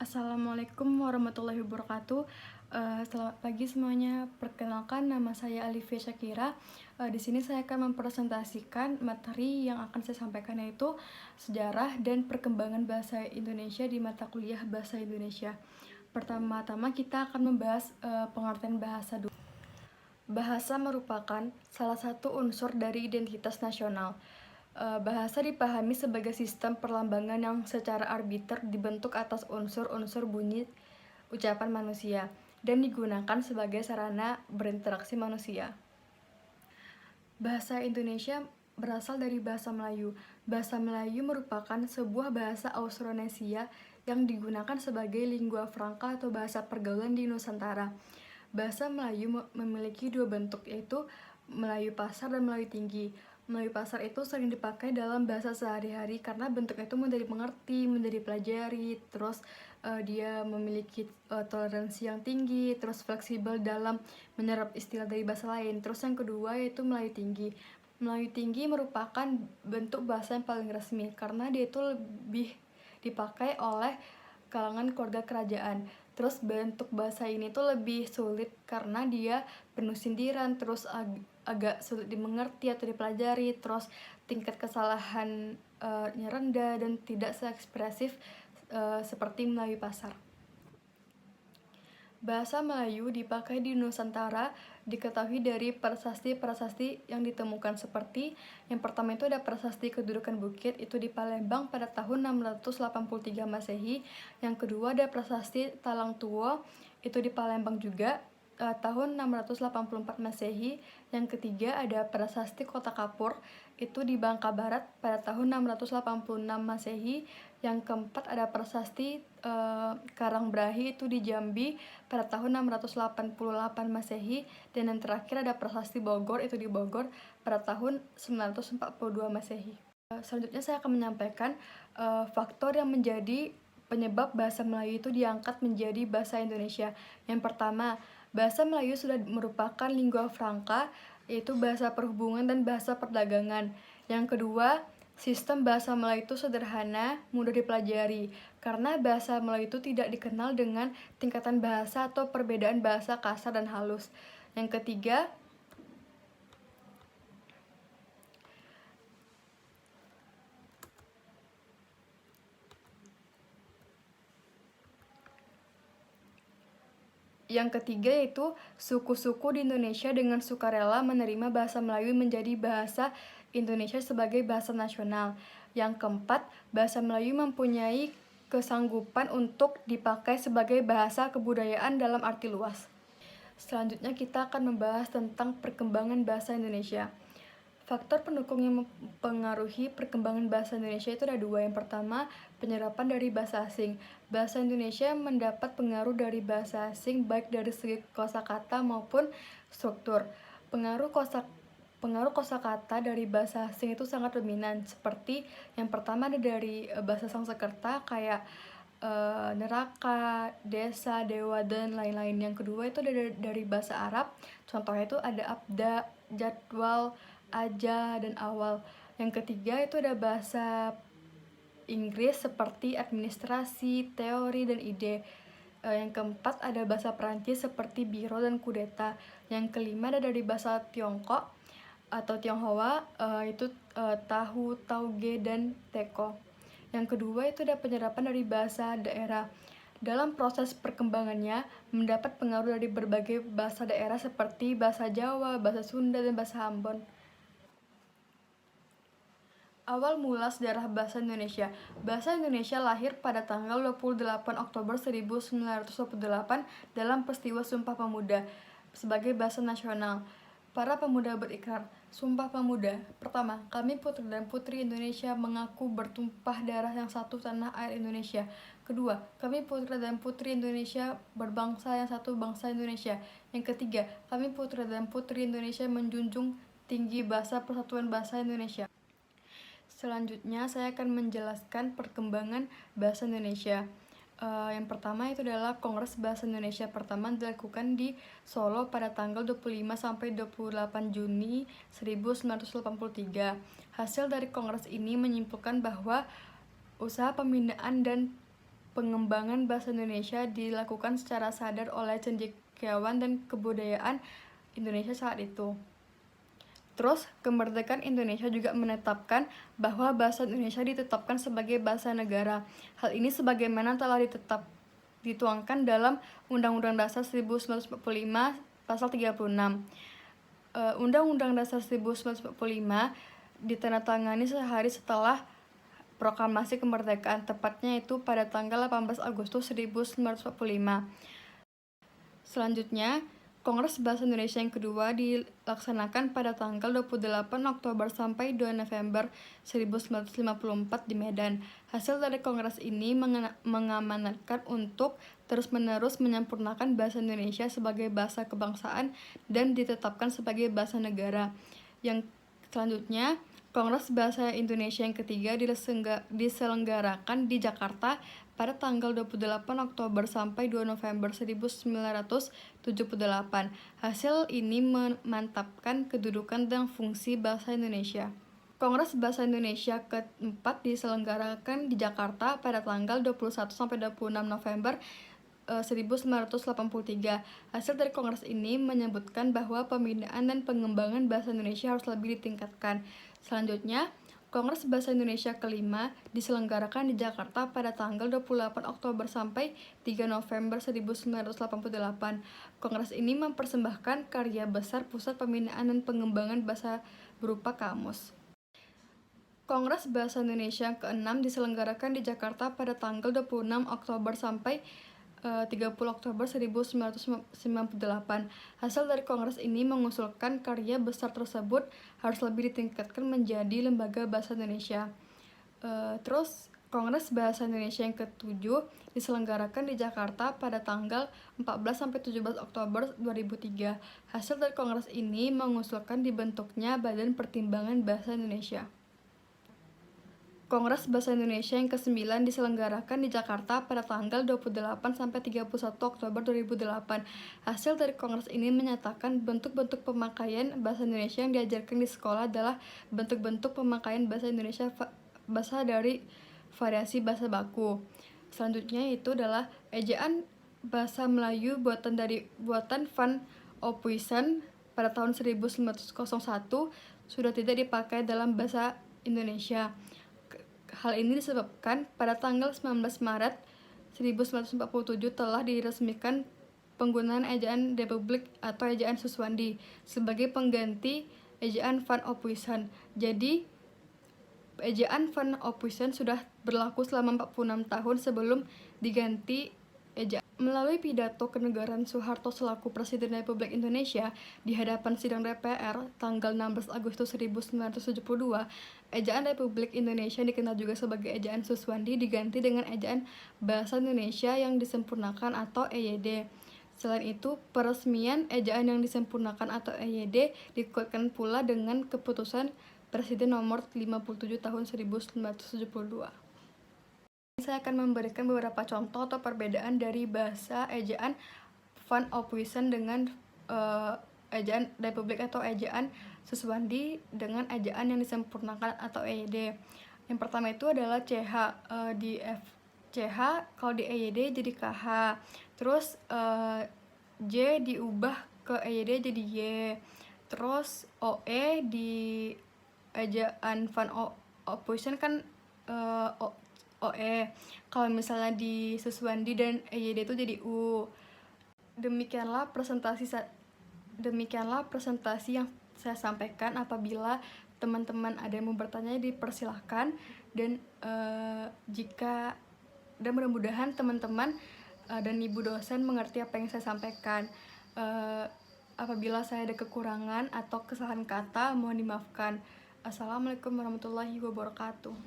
Assalamualaikum warahmatullahi wabarakatuh. Selamat pagi semuanya. Perkenalkan, nama saya Alifia Syakira. Di sini saya akan mempresentasikan materi yang akan saya sampaikan, yaitu sejarah dan perkembangan bahasa Indonesia di mata kuliah Bahasa Indonesia. Pertama-tama kita akan membahas pengertian bahasa dulu. Bahasa merupakan salah satu unsur dari identitas nasional. Bahasa dipahami sebagai sistem perlambangan yang secara arbiter dibentuk atas unsur-unsur bunyi ucapan manusia dan digunakan sebagai sarana berinteraksi manusia. Bahasa Indonesia berasal dari bahasa Melayu. Bahasa Melayu merupakan sebuah bahasa Austronesia yang digunakan sebagai lingua franca atau bahasa pergaulan di Nusantara. Bahasa Melayu memiliki dua bentuk, yaitu Melayu Pasar dan Melayu Tinggi. Melayu Pasar itu sering dipakai dalam bahasa sehari-hari karena bentuknya itu mudah dimengerti, mudah dipelajari, terus dia memiliki toleransi yang tinggi, terus fleksibel dalam menyerap istilah dari bahasa lain. Terus yang kedua yaitu Melayu Tinggi. Melayu Tinggi merupakan bentuk bahasa yang paling resmi karena dia itu lebih dipakai oleh kalangan keluarga kerajaan. Terus bentuk bahasa ini tuh lebih sulit karena dia penuh sindiran, terus agak sulit dimengerti atau dipelajari, terus tingkat kesalahannya rendah dan tidak seekspresif seperti Melayu Pasar. Bahasa Melayu dipakai di Nusantara diketahui dari prasasti-prasasti yang ditemukan, seperti yang pertama itu ada prasasti kedudukan bukit itu di Palembang pada tahun 683 Masehi. Yang kedua ada prasasti Talang Tuo itu di Palembang juga tahun 684 Masehi. Yang ketiga ada prasasti Kota Kapur itu di Bangka Barat pada tahun 686 Masehi. Yang keempat ada prasasti Karangbrahi itu di Jambi pada tahun 688 Masehi. Dan yang terakhir ada prasasti Bogor itu di Bogor pada tahun 942 Masehi. Selanjutnya saya akan menyampaikan faktor yang menjadi penyebab bahasa Melayu itu diangkat menjadi bahasa Indonesia. Yang pertama, bahasa Melayu sudah merupakan lingua franca, yaitu bahasa perhubungan dan bahasa perdagangan. Yang kedua, sistem bahasa Melayu itu sederhana, mudah dipelajari, karena bahasa Melayu itu tidak dikenal dengan tingkatan bahasa atau perbedaan bahasa kasar dan halus. Yang ketiga, yaitu suku-suku di Indonesia dengan sukarela menerima bahasa Melayu menjadi bahasa Indonesia sebagai bahasa nasional. Yang keempat, bahasa Melayu mempunyai kesanggupan untuk dipakai sebagai bahasa kebudayaan dalam arti luas. Selanjutnya kita akan membahas tentang perkembangan bahasa Indonesia. Faktor pendukung yang mempengaruhi perkembangan bahasa Indonesia itu ada dua. Yang pertama, penyerapan dari bahasa asing. Bahasa Indonesia mendapat pengaruh dari bahasa asing baik dari segi kosakata maupun struktur. Pengaruh kosakata dari bahasa asing itu sangat dominan. Seperti yang pertama ada dari bahasa Sanskerta kayak neraka, desa, dewa, dan lain-lain. Yang kedua itu dari bahasa Arab. Contohnya itu ada abda, jadwal, aja, dan awal. Yang ketiga itu ada bahasa Inggris seperti administrasi, teori, dan ide. Yang keempat ada bahasa Perancis seperti biro dan kudeta. Yang kelima ada dari bahasa Tiongkok atau Tionghoa, itu tahu, tauge, dan teko. Yang kedua itu ada penyerapan dari bahasa daerah. Dalam proses perkembangannya mendapat pengaruh dari berbagai bahasa daerah seperti bahasa Jawa, bahasa Sunda, dan bahasa Ambon. Awal mula sejarah bahasa Indonesia. Bahasa Indonesia lahir pada tanggal 28 Oktober 1928 dalam peristiwa Sumpah Pemuda sebagai bahasa nasional. Para pemuda berikrar, Sumpah Pemuda. Pertama, kami putra dan putri Indonesia mengaku bertumpah darah yang satu tanah air Indonesia. Kedua, kami putra dan putri Indonesia berbangsa yang satu bangsa Indonesia. Yang ketiga, kami putra dan putri Indonesia menjunjung tinggi bahasa persatuan bahasa Indonesia. Selanjutnya saya akan menjelaskan perkembangan bahasa Indonesia. Yang pertama itu adalah Kongres Bahasa Indonesia pertama dilakukan di Solo pada tanggal 25 sampai 28 Juni 1983. Hasil dari kongres ini menyimpulkan bahwa usaha pembinaan dan pengembangan bahasa Indonesia dilakukan secara sadar oleh cendekiawan dan kebudayaan Indonesia saat itu. Terus, kemerdekaan Indonesia juga menetapkan bahwa bahasa Indonesia ditetapkan sebagai bahasa negara. Hal ini sebagaimana telah dituangkan dalam Undang-Undang Dasar 1945 pasal 36. Undang-Undang Dasar 1945 ditandatangani sehari setelah proklamasi kemerdekaan, tepatnya itu pada tanggal 18 Agustus 1945. Selanjutnya, Kongres Bahasa Indonesia yang kedua dilaksanakan pada tanggal 28 Oktober sampai 2 November 1954 di Medan. Hasil dari kongres ini mengamanatkan untuk terus-menerus menyempurnakan bahasa Indonesia sebagai bahasa kebangsaan dan ditetapkan sebagai bahasa negara. Yang selanjutnya, Kongres Bahasa Indonesia yang ketiga diselenggarakan di Jakarta pada tanggal 28 Oktober sampai 2 November 1978. Hasil ini memantapkan kedudukan dan fungsi bahasa Indonesia. Kongres Bahasa Indonesia keempat diselenggarakan di Jakarta pada tanggal 21 sampai 26 November 1983. Hasil dari kongres ini menyebutkan bahwa pembinaan dan pengembangan bahasa Indonesia harus lebih ditingkatkan. Selanjutnya, Kongres Bahasa Indonesia kelima diselenggarakan di Jakarta pada tanggal 28 Oktober sampai 3 November 1988. Kongres ini mempersembahkan karya besar Pusat Pembinaan dan Pengembangan Bahasa berupa kamus. Kongres Bahasa Indonesia ke-6 diselenggarakan di Jakarta pada tanggal 26 Oktober sampai 30 Oktober 1998. Hasil dari kongres ini mengusulkan karya besar tersebut harus lebih ditingkatkan menjadi lembaga bahasa Indonesia. Terus Kongres Bahasa Indonesia yang ke-7 diselenggarakan di Jakarta pada tanggal 14 sampai 17 Oktober 2003. Hasil dari kongres ini mengusulkan dibentuknya Badan Pertimbangan Bahasa Indonesia. Kongres Bahasa Indonesia yang ke-9 diselenggarakan di Jakarta pada tanggal 28 sampai 31 Oktober 2008. Hasil dari kongres ini menyatakan bentuk-bentuk pemakaian bahasa Indonesia yang diajarkan di sekolah adalah bentuk-bentuk pemakaian bahasa Indonesia bahasa dari variasi bahasa baku. Selanjutnya itu adalah ejaan bahasa Melayu buatan Van Ophuijsen pada tahun 1901 sudah tidak dipakai dalam bahasa Indonesia. Hal ini disebabkan pada tanggal 19 Maret 1947 telah diresmikan penggunaan ejaan Republik atau ejaan Suswandi sebagai pengganti ejaan Van Ophuijsen. Jadi, ejaan Van Ophuijsen sudah berlaku selama 46 tahun sebelum diganti ejaan. Melalui pidato kenegaraan Soeharto selaku Presiden Republik Indonesia di hadapan sidang DPR tanggal 16 Agustus 1972, ejaan Republik Indonesia dikenal juga sebagai ejaan Suswandi diganti dengan ejaan Bahasa Indonesia yang disempurnakan atau EYD. Selain itu, peresmian ejaan yang disempurnakan atau EYD dikuatkan pula dengan keputusan Presiden nomor 57 tahun 1972. Saya akan memberikan beberapa contoh atau perbedaan dari bahasa ejaan Van Ophuijsen dengan ejaan Republik atau ejaan Suswandi dengan ejaan yang disempurnakan atau EYD. Yang pertama itu adalah CH, di CH, kalau di EYD jadi KH. Terus J diubah ke EYD jadi Y. Terus OE di ejaan Van Ophuijsen kan OE. Kalau misalnya di Suswandi dan EYD itu jadi U. Demikianlah presentasi yang saya sampaikan. Apabila teman-teman ada yang mau bertanya, dipersilahkan. Dan mudah-mudahan teman-teman dan ibu dosen mengerti apa yang saya sampaikan. Apabila saya ada kekurangan atau kesalahan kata, mohon dimaafkan. Assalamualaikum warahmatullahi wabarakatuh.